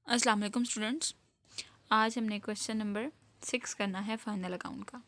अस्सलाम वालेकुम स्टूडेंट्स। आज हमने क्वेश्चन नंबर 6 करना है फाइनल अकाउंट का।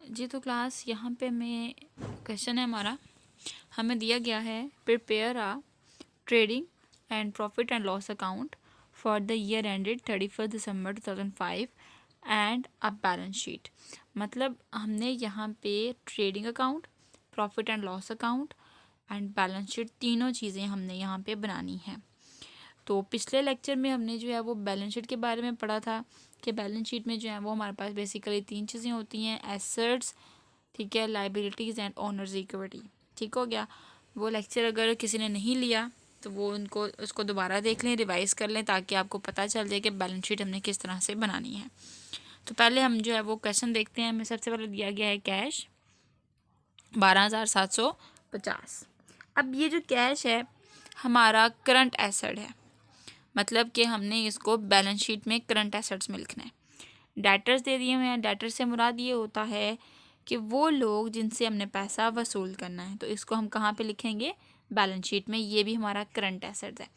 जी तो क्लास यहाँ पे हमें क्वेश्चन है हमारा, हमें दिया गया है prepare a trading and profit and loss account for the year ended 31 December 2005 and a balance sheet. मतलब हमने यहाँ पे trading account, profit and loss account and balance sheet तीनों चीज़ें हमने यहाँ पे बनानी हैं। तो पिछले लेक्चर में हमने जो है वो बैलेंस शीट के बारे में पढ़ा था कि बैलेंस शीट में जो है वो हमारे पास बेसिकली 3 चीज़ें होती हैं, एसेट्स, ठीक है, लाइबिलिटीज़ एंड ओनर्स इक्विटी। ठीक हो गया। वो लेक्चर अगर किसी ने नहीं लिया तो वो उनको उसको दोबारा देख लें, रिवाइज़ कर लें, ताकि आपको पता चल जाए कि बैलेंस शीट हमने किस तरह से बनानी है। तो पहले हम जो है वो क्वेश्चन देखते हैं। हमें सबसे पहले दिया गया है कैश 12,750। अब ये जो कैश है हमारा करंट एसेट है, मतलब कि हमने इसको बैलेंस शीट में करंट एसेट्स में लिखना है। डेटर्स दे दिए हुए हैं। डेटर्स से मुराद ये होता है कि वो लोग जिनसे हमने पैसा वसूल करना है, तो इसको हम कहाँ पे लिखेंगे? बैलेंस शीट में। ये भी हमारा करंट एसेट्स है।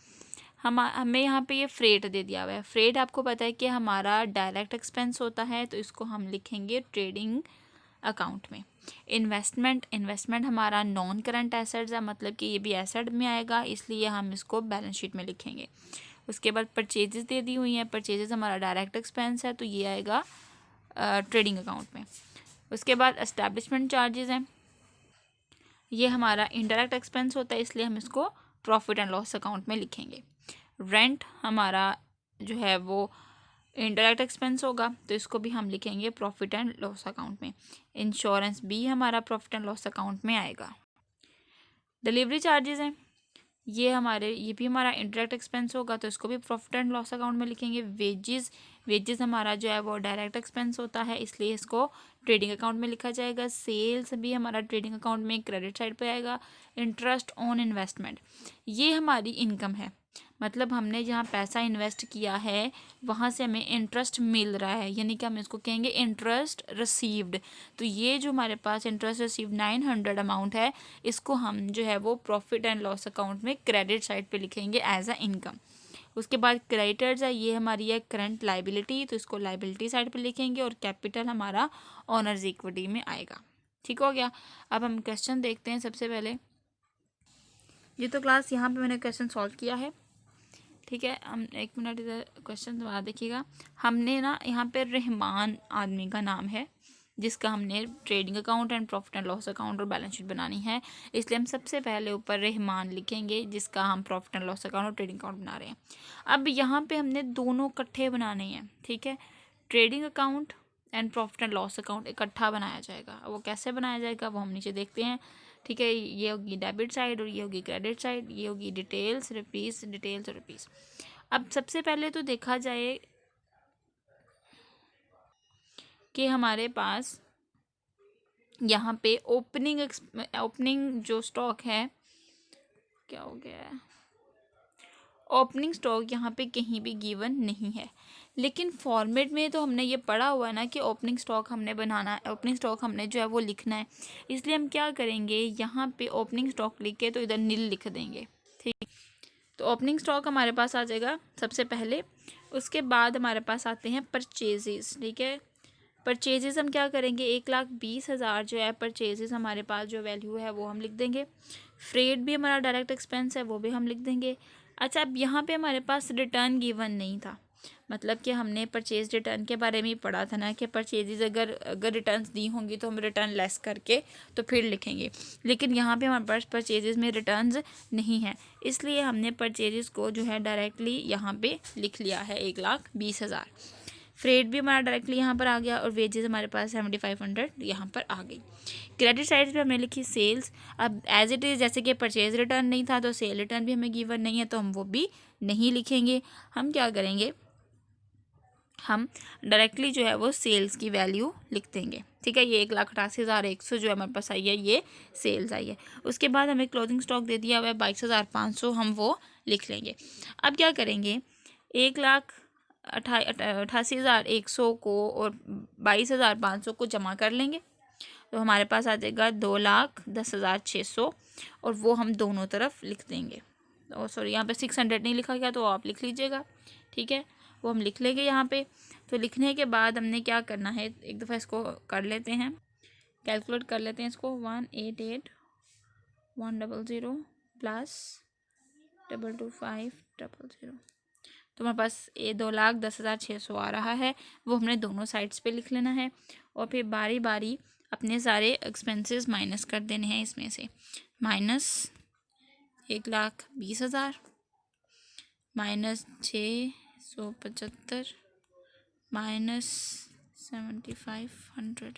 हमें यहाँ पे ये फ्रेट दे दिया हुआ है। फ्रेट आपको पता है कि हमारा डायरेक्ट एक्सपेंस होता है, तो इसको हम लिखेंगे ट्रेडिंग अकाउंट में। इन्वेस्टमेंट हमारा नॉन करंट एसेट्स है, मतलब कि ये भी एसेट में आएगा, इसलिए हम इसको बैलेंस शीट में लिखेंगे। उसके बाद परचेजेस दे दी हुई हैं। परचेजेस हमारा डायरेक्ट एक्सपेंस है, तो ये आएगा ट्रेडिंग अकाउंट में। उसके बाद एस्टैब्लिशमेंट चार्जेस हैं, ये हमारा इनडायरेक्ट एक्सपेंस होता है, इसलिए हम इसको प्रॉफिट एंड लॉस अकाउंट में लिखेंगे। रेंट हमारा जो है वो इनडायरेक्ट एक्सपेंस होगा, तो इसको भी हम लिखेंगे प्रॉफिट एंड लॉस अकाउंट में। इंश्योरेंस भी हमारा प्रॉफिट एंड लॉस अकाउंट में आएगा। डिलीवरी चार्जेस हैं, ये भी हमारा इंटरेक्ट एक्सपेंस होगा, तो इसको भी प्रॉफिट एंड लॉस अकाउंट में लिखेंगे। वेजेस हमारा जो है वो डायरेक्ट एक्सपेंस होता है, इसलिए इसको ट्रेडिंग अकाउंट में लिखा जाएगा। सेल्स भी हमारा ट्रेडिंग अकाउंट में क्रेडिट साइड पे आएगा। इंटरेस्ट ऑन इन्वेस्टमेंट, ये हमारी इनकम है, मतलब हमने जहाँ पैसा इन्वेस्ट किया है वहाँ से हमें इंटरेस्ट मिल रहा है, यानी कि हम इसको कहेंगे इंटरेस्ट रिसीव्ड। तो ये जो हमारे पास इंटरेस्ट रिसीव्ड 900 अमाउंट है, इसको हम जो है वो प्रॉफिट एंड लॉस अकाउंट में क्रेडिट साइड पे लिखेंगे एज अ इनकम। उसके बाद क्रेडिटर्स है, ये हमारी है करंट लाइबिलिटी, तो इसको लाइबिलिटी साइड पे लिखेंगे। और कैपिटल हमारा ऑनर्स इक्विटी में आएगा। ठीक हो गया। अब हम क्वेश्चन देखते हैं। सबसे पहले ये तो क्लास यहाँ पे मैंने क्वेश्चन सॉल्व किया है, ठीक है। हम 1 मिनट इधर क्वेश्चन दोबारा देखिएगा। हमने ना यहाँ पे रहमान आदमी का नाम है जिसका हमने trading account and profit and loss account और बैलेंस शीट बनानी है, इसलिए हम सबसे पहले ऊपर रहमान लिखेंगे जिसका हम प्रॉफिट एंड लॉस अकाउंट और ट्रेडिंग अकाउंट बना रहे हैं। अब यहाँ पे हमने दोनों इकट्ठे बनाने हैं, ठीक है। Trading account and profit and loss account इकट्ठा बनाया जाएगा। वो कैसे बनाया जाएगा वो हम नीचे देखते हैं, ठीक है। ये होगी डेबिट साइड और ये होगी क्रेडिट साइड, ये होगी डिटेल्स डिटेल्स और रुपीस। अब सबसे पहले तो देखा जाए कि हमारे पास यहाँ पे ओपनिंग जो स्टॉक है, क्या हो गया है, ओपनिंग स्टॉक यहाँ पे कहीं भी गिवन नहीं है। लेकिन फॉर्मेट में तो हमने ये पढ़ा हुआ है ना कि ओपनिंग स्टॉक हमने बनाना है, ओपनिंग स्टॉक हमने जो है वो लिखना है, इसलिए हम क्या करेंगे, यहाँ पे ओपनिंग स्टॉक लिख के तो इधर नील लिख देंगे, ठीक। तो ओपनिंग स्टॉक हमारे पास आ जाएगा सबसे पहले। उसके बाद हमारे पास आते हैं परचेजेस, ठीक है। परचेजेस हम क्या करेंगे, 1,20,000 जो है परचेजेस हमारे पास जो वैल्यू है वो हम लिख देंगे। फ्रेट भी हमारा डायरेक्ट एक्सपेंस है, वो भी हम लिख देंगे। अच्छा, अब यहाँ पे हमारे पास रिटर्न गिवन नहीं था, मतलब कि हमने परचेज रिटर्न के बारे में ही पढ़ा था ना कि परचेजेस अगर रिटर्न्स दी होंगी तो हम रिटर्न लेस करके तो फिर लिखेंगे। लेकिन यहाँ पे हमारे पास परचेजेस में रिटर्न्स नहीं है, इसलिए हमने परचेजेस को जो है डायरेक्टली यहाँ पे लिख लिया है 1,20,000। फ्रेट भी हमारा डायरेक्टली यहाँ पर आ गया और वेजेस हमारे पास 7,500 यहाँ पर आ गई। क्रेडिट साइड पे हमने लिखी सेल्स। अब एज इट इज़ जैसे कि परचेज रिटर्न नहीं था तो सेल रिटर्न भी हमें गिवन नहीं है, तो हम वो भी नहीं लिखेंगे। हम क्या करेंगे, हम डायरेक्टली जो है वो सेल्स की वैल्यू लिख देंगे, ठीक है। ये 1,88,100 जो हमारे पास आई है, ये सेल्स आई है। उसके बाद हमें क्लोजिंग स्टॉक दे दिया हुआ है 22,500, हम वो लिख लेंगे। अब क्या करेंगे, 1,88,100 को और 22,500 को जमा कर लेंगे, तो हमारे पास आ जाएगा 2,10,600 और वो हम दोनों तरफ लिख देंगे। सॉरी यहाँ पे 600 नहीं लिखा गया, तो आप लिख लीजिएगा, ठीक है, वो हम लिख लेंगे यहाँ पे। तो लिखने के बाद हमने क्या करना है, एक दफ़ा इसको कर लेते हैं, कैलकुलेट कर लेते हैं इसको। 188,100 प्लस 225,000, तो हमारे पास ये 2,10,600 आ रहा है। वो हमने दोनों साइड्स पे लिख लेना है और फिर बारी बारी अपने सारे एक्सपेंसेस माइनस कर देने हैं इसमें से। माइनस 1,20,000 माइनस 675 माइनस 7,500,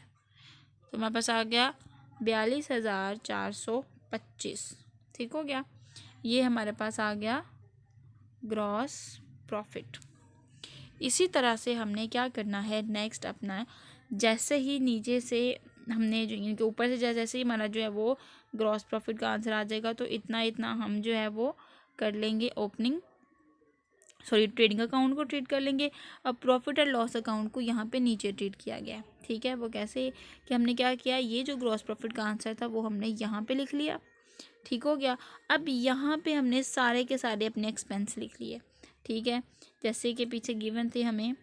तो हमारे पास आ गया 42,425। ठीक हो गया, ये हमारे पास आ गया ग्रॉस प्रॉफिट। इसी तरह से हमने क्या करना है नेक्स्ट अपना, जैसे ही नीचे से हमने जो इनके ऊपर से जैसे ही हमारा जो है वो ग्रॉस प्रॉफिट का आंसर आ जाएगा, तो इतना इतना हम जो है वो कर लेंगे ट्रेडिंग अकाउंट को ट्रीट कर लेंगे। अब प्रॉफिट और लॉस अकाउंट को यहाँ पे नीचे ट्रीट किया गया है, ठीक है। वो कैसे कि हमने क्या किया, ये जो ग्रॉस प्रॉफिट का आंसर था वो हमने यहाँ पे लिख लिया, ठीक हो गया। अब यहाँ पे हमने सारे के सारे अपने एक्सपेंस लिख लिए, ठीक है। जैसे कि पीछे गिवन थे हमें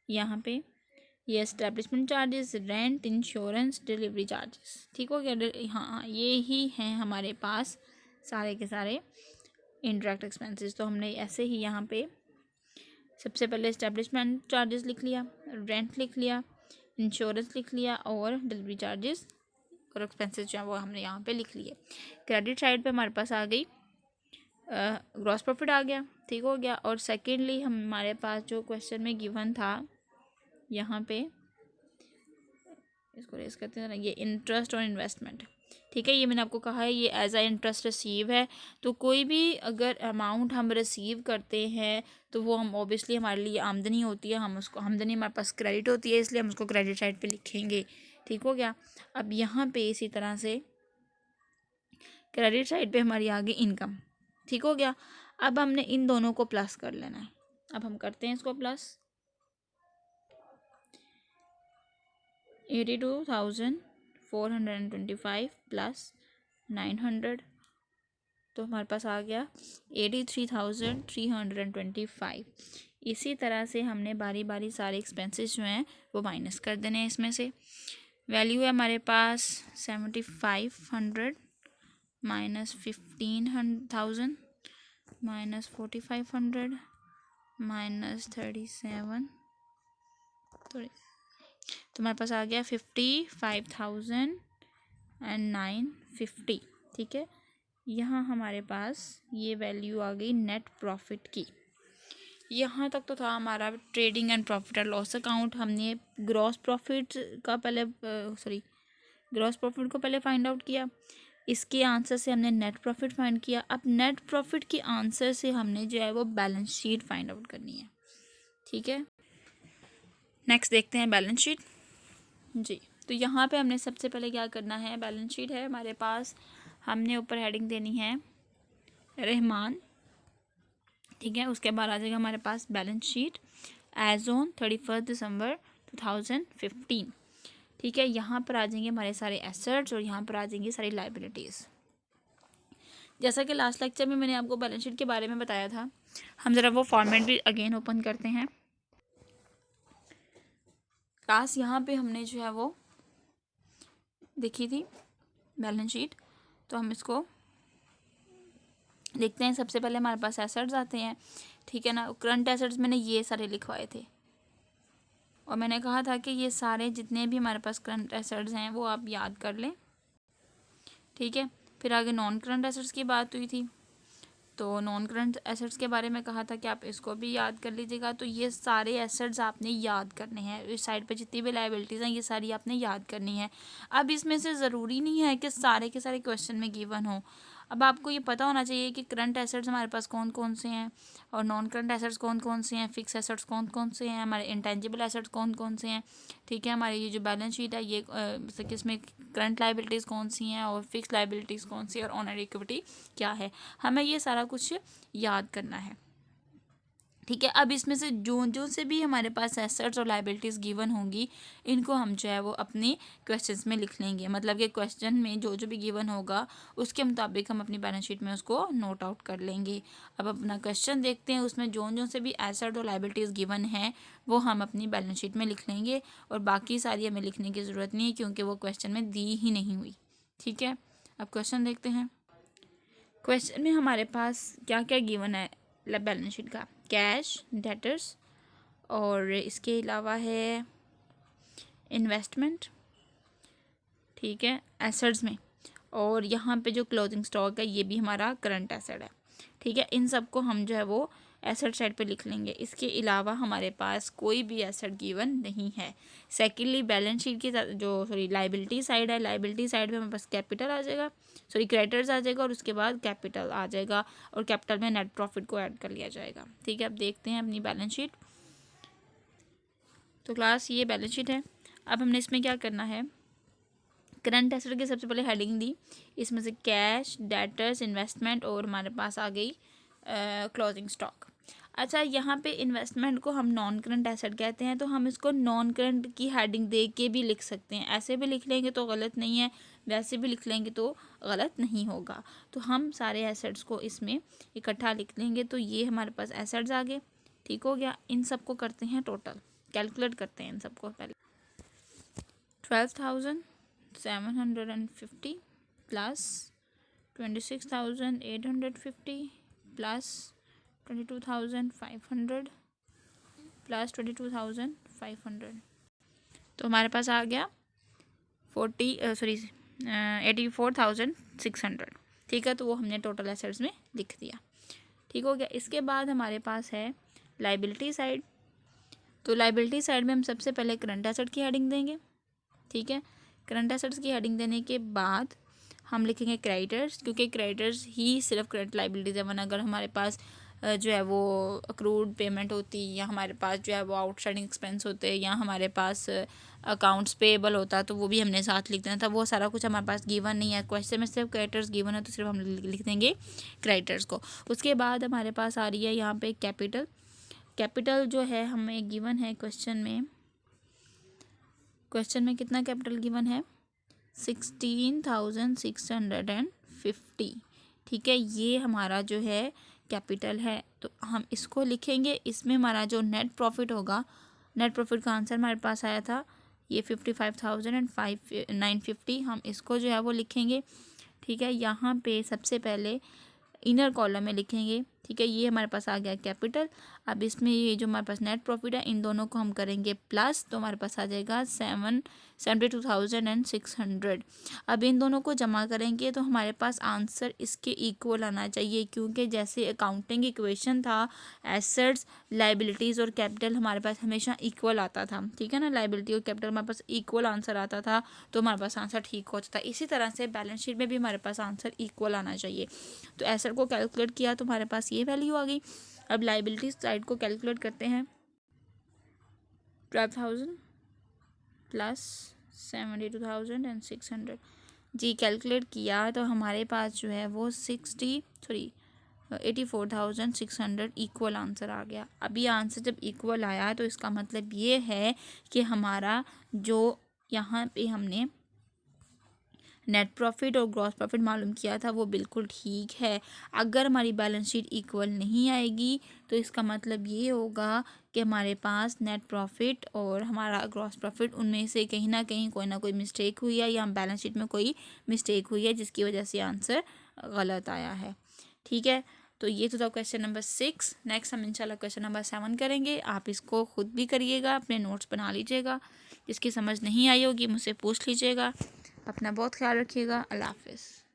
यहाँ पे ये establishment charges, rent, insurance, delivery charges, ठीक हो गया। हाँ, ये ही हैं हमारे पास सारे के सारे इंडायरेक्ट एक्सपेंसेस। तो हमने ऐसे ही यहाँ पे सबसे पहले एस्टेब्लिशमेंट चार्जेस लिख लिया, रेंट लिख लिया, इंश्योरेंस लिख लिया और डिलीवरी चार्जेस और एक्सपेंसेस जो है वो हमने यहाँ पे लिख लिए। क्रेडिट साइड पे हमारे पास आ गई ग्रॉस प्रॉफिट आ गया, ठीक हो गया। और सेकेंडली हमारे पास जो क्वेश्चन में गिवन था यहाँ पे, इसको रेस करते हैं ना, ये इंटरेस्ट और इन्वेस्टमेंट, ठीक है। ये मैंने आपको कहा है ये एज आ इंटरेस्ट रिसीव है। तो कोई भी अगर अमाउंट हम रिसीव करते हैं तो वो हम ऑब्वियसली हमारे लिए आमदनी होती है, हम उसको आमदनी हमारे पास क्रेडिट होती है, इसलिए हम उसको क्रेडिट साइड पे लिखेंगे, ठीक हो गया। अब यहाँ पे इसी तरह से क्रेडिट साइड पे हमारी आ गई इनकम, ठीक हो गया। अब हमने इन दोनों को प्लस कर लेना है। अब हम करते हैं इसको प्लस। 82,425 प्लस 900, तो हमारे पास आ गया 83,325। इसी तरह से हमने बारी बारी सारे एक्सपेंसेस जो हैं वो माइनस कर देने हैं इसमें से। वैल्यू है हमारे पास 7,500 माइनस 15,000 माइनस 4,500 माइनस 37, तो हमारे पास आ गया 55,950, ठीक है। यहाँ हमारे पास ये वैल्यू आ गई नेट प्रॉफिट की। यहाँ तक तो था हमारा trading and profit and loss account. हमने ग्रॉस प्रॉफिट को पहले फाइंड आउट किया, इसके आंसर से हमने नेट प्रॉफिट फाइंड किया। अब नेट प्रॉफिट के आंसर से हमने जो है वो बैलेंस शीट फाइंड आउट करनी है, ठीक है। नेक्स्ट देखते हैं बैलेंस शीट जी। तो यहाँ पे हमने सबसे पहले क्या करना है, बैलेंस शीट है हमारे पास, हमने ऊपर हेडिंग देनी है रहमान, ठीक है। उसके बाद आ जाएगा हमारे पास बैलेंस शीट एज ऑन 31 दिसंबर 2015, ठीक है। यहाँ पर आ जाएंगे हमारे सारे एसेट्स और यहाँ पर आ जाएंगी सारी लाइबिलिटीज़। जैसा कि लास्ट लेक्चर में मैंने आपको बैलेंस शीट के बारे में बताया था, हम ज़रा वो फॉर्मेट भी अगेन ओपन करते हैं। क्लास यहाँ पे हमने जो है वो देखी थी बैलेंस शीट, तो हम इसको देखते हैं। सबसे पहले हमारे पास एसेट्स आते हैं, ठीक है ना। करंट एसेट्स मैंने ये सारे लिखवाए थे और मैंने कहा था कि ये सारे जितने भी हमारे पास करंट एसेट्स हैं वो आप याद कर लें, ठीक है। फिर आगे नॉन करंट एसेट्स की बात हुई थी, तो नॉन करंट एसेट्स के बारे में कहा था कि आप इसको भी याद कर लीजिएगा। तो ये सारे एसेट्स आपने याद करने हैं, इस साइड पे जितनी भी लाइबिलिटीज़ हैं ये सारी आपने याद करनी है। अब इसमें से ज़रूरी नहीं है कि सारे के सारे क्वेश्चन में गिवन हो। अब आपको ये पता होना चाहिए कि करंट एसेट्स हमारे पास कौन कौन से हैं और नॉन करंट एसेट्स कौन कौन से हैं, फिक्स एसेट्स कौन कौन से हैं, हमारे इंटेंजिबल एसेट्स कौन कौन से हैं, ठीक है। हमारी ये जो बैलेंस शीट है ये इसमें करंट लाइबिलिटीज़ कौन सी हैं और फिक्स लाइबिलिटीज़ कौन सी है और ऑनर इक्विटी क्या है, हमें ये सारा कुछ याद करना है, ठीक है। अब इसमें से जो से भी हमारे पास एसेट्स और लाइबिलिटीज़ गिवन होंगी, इनको हम जो है वो अपनी क्वेश्चंस में लिख लेंगे। मतलब कि क्वेश्चन में जो भी गिवन होगा उसके मुताबिक हम अपनी बैलेंस शीट में उसको नोट आउट कर लेंगे। अब अपना क्वेश्चन देखते हैं, उसमें जो से भी एसेट और लाइबिलिटीज़ गिवन हैं वो हम अपनी बैलेंस शीट में लिख लेंगे, और बाकी सारी हमें लिखने की ज़रूरत नहीं है क्योंकि वो क्वेश्चन में दी ही नहीं हुई। ठीक है, अब क्वेश्चन देखते हैं। क्वेश्चन में हमारे पास क्या क्या गिवन है बैलेंस शीट का, कैश, डेटर्स, और इसके अलावा है इन्वेस्टमेंट, ठीक है, एसेट्स में, और यहाँ पे जो क्लोजिंग स्टॉक है ये भी हमारा करंट एसेट है। ठीक है, इन सब को हम जो है वो एसेट साइड पे लिख लेंगे। इसके अलावा हमारे पास कोई भी एसेट गिवन नहीं है। सेकेंडली बैलेंस शीट की जो लाइबिलिटी साइड है, लाइबिलिटी साइड पे हमारे पास कैपिटल आ जाएगा, क्रेडिटर्स आ जाएगा, और उसके बाद कैपिटल आ जाएगा, और कैपिटल में नेट प्रॉफिट को ऐड कर लिया जाएगा। ठीक है, अब देखते हैं अपनी बैलेंस शीट। तो क्लास ये बैलेंस शीट है। अब हमने इसमें क्या करना है, करंट एसेट की सबसे पहले हेडिंग दी, इसमें से कैश, डेटर्स, इन्वेस्टमेंट, और हमारे पास आ गई क्लोजिंग स्टॉक। अच्छा, यहाँ पे इन्वेस्टमेंट को हम नॉन करंट एसेट कहते हैं, तो हम इसको नॉन करंट की हेडिंग दे के भी लिख सकते हैं। ऐसे भी लिख लेंगे तो गलत नहीं है, वैसे भी लिख लेंगे तो गलत नहीं होगा। तो हम सारे एसेट्स को इसमें इकट्ठा लिख लेंगे। तो ये हमारे पास एसेट्स आ गए। ठीक हो गया, इन सबको करते हैं टोटल, कैलकुलेट करते हैं इन सबको। पहले 12,750 प्लस 26,850 प्लस 22,500 प्लस 22,500, तो हमारे पास आ गया 84,600। ठीक है, तो वो हमने टोटल एसेट्स में लिख दिया। ठीक हो गया। इसके बाद हमारे पास है लाइबिलिटी साइड। तो लाइबिलिटी साइड में हम सबसे पहले करंट एसेट की हेडिंग देंगे। ठीक है, करंट एसेट्स की हेडिंग देने के बाद हम लिखेंगे क्रेडिटर्स, क्योंकि क्रेडिटर्स ही सिर्फ करंट लाइबिलिटीज है। वरना अगर हमारे पास जो है वो अक्रूड पेमेंट होती, या हमारे पास जो है वो आउटस्टैंडिंग एक्सपेंस होते, या हमारे पास अकाउंट्स पेएबल होता, तो वो भी हमने साथ लिख देना था। वो सारा कुछ हमारे पास गिवन नहीं है। क्वेश्चन में सिर्फ क्रेडिटर्स गिवन है, तो सिर्फ हम लिख देंगे क्रेडिटर्स को। उसके बाद हमारे पास आ रही है यहाँ पे कैपिटल। कैपिटल जो है हमें गिवन है क्वेश्चन में कितना कैपिटल गिवन है, 16,650। ठीक है, ये हमारा जो है कैपिटल है। तो हम इसको लिखेंगे। इसमें हमारा जो नेट प्रॉफिट होगा, नेट प्रॉफिट का आंसर हमारे पास आया था ये 55,950। हम इसको जो है वो लिखेंगे। ठीक है, यहाँ पे सबसे पहले इनर कॉलम में लिखेंगे। ठीक है, ये हमारे पास आ गया कैपिटल। अब इसमें ये जो हमारे पास नेट प्रॉफिट है, इन दोनों को हम करेंगे प्लस, तो हमारे पास आ जाएगा 72,600। अब इन दोनों को जमा करेंगे तो हमारे पास आंसर इसके इक्वल आना चाहिए, क्योंकि जैसे अकाउंटिंग इक्वेशन था, एसेट्स, लाइबिलिटीज़ और कैपिटल हमारे पास हमेशा इक्वल आता था। ठीक है ना, लाइबिलिटी और कैपिटल हमारे पास इक्वल आंसर आता था, तो हमारे पास आंसर ठीक होता था। इसी तरह से बैलेंस शीट में भी हमारे पास आंसर इक्वल आना चाहिए। तो एसेट को कैलकुलेट किया तो हमारे पास ये वैल्यू आ गई। अब लाइबिलिटी साइड को कैलकुलेट करते हैं। 12,000 प्लस 72,600 जी, कैलकुलेट किया तो हमारे पास जो है वो 84,600 इक्वल आंसर आ गया। अब ये आंसर जब इक्वल आया तो इसका मतलब ये है कि हमारा जो यहाँ पे हमने नेट प्रॉफिट और ग्रॉस प्रॉफिट मालूम किया था वो बिल्कुल ठीक है। अगर हमारी बैलेंस शीट इक्वल नहीं आएगी तो इसका मतलब ये होगा कि हमारे पास नेट प्रॉफिट और हमारा ग्रॉस प्रॉफिट, उनमें से कहीं ना कहीं कोई ना कोई मिस्टेक हुई है, या बैलेंस शीट में कोई मिस्टेक हुई है जिसकी वजह से आंसर गलत आया है। ठीक है, तो ये तो था क्वेश्चन नंबर 6। नेक्स्ट हम इंशाल्लाह क्वेश्चन नंबर 7 करेंगे। आप इसको खुद भी करिएगा, अपने नोट्स बना लीजिएगा। जिसकी समझ नहीं आई होगी मुझसे पूछ लीजिएगा। अपना बहुत ख्याल रखिएगा। अल्लाह हाफिज़।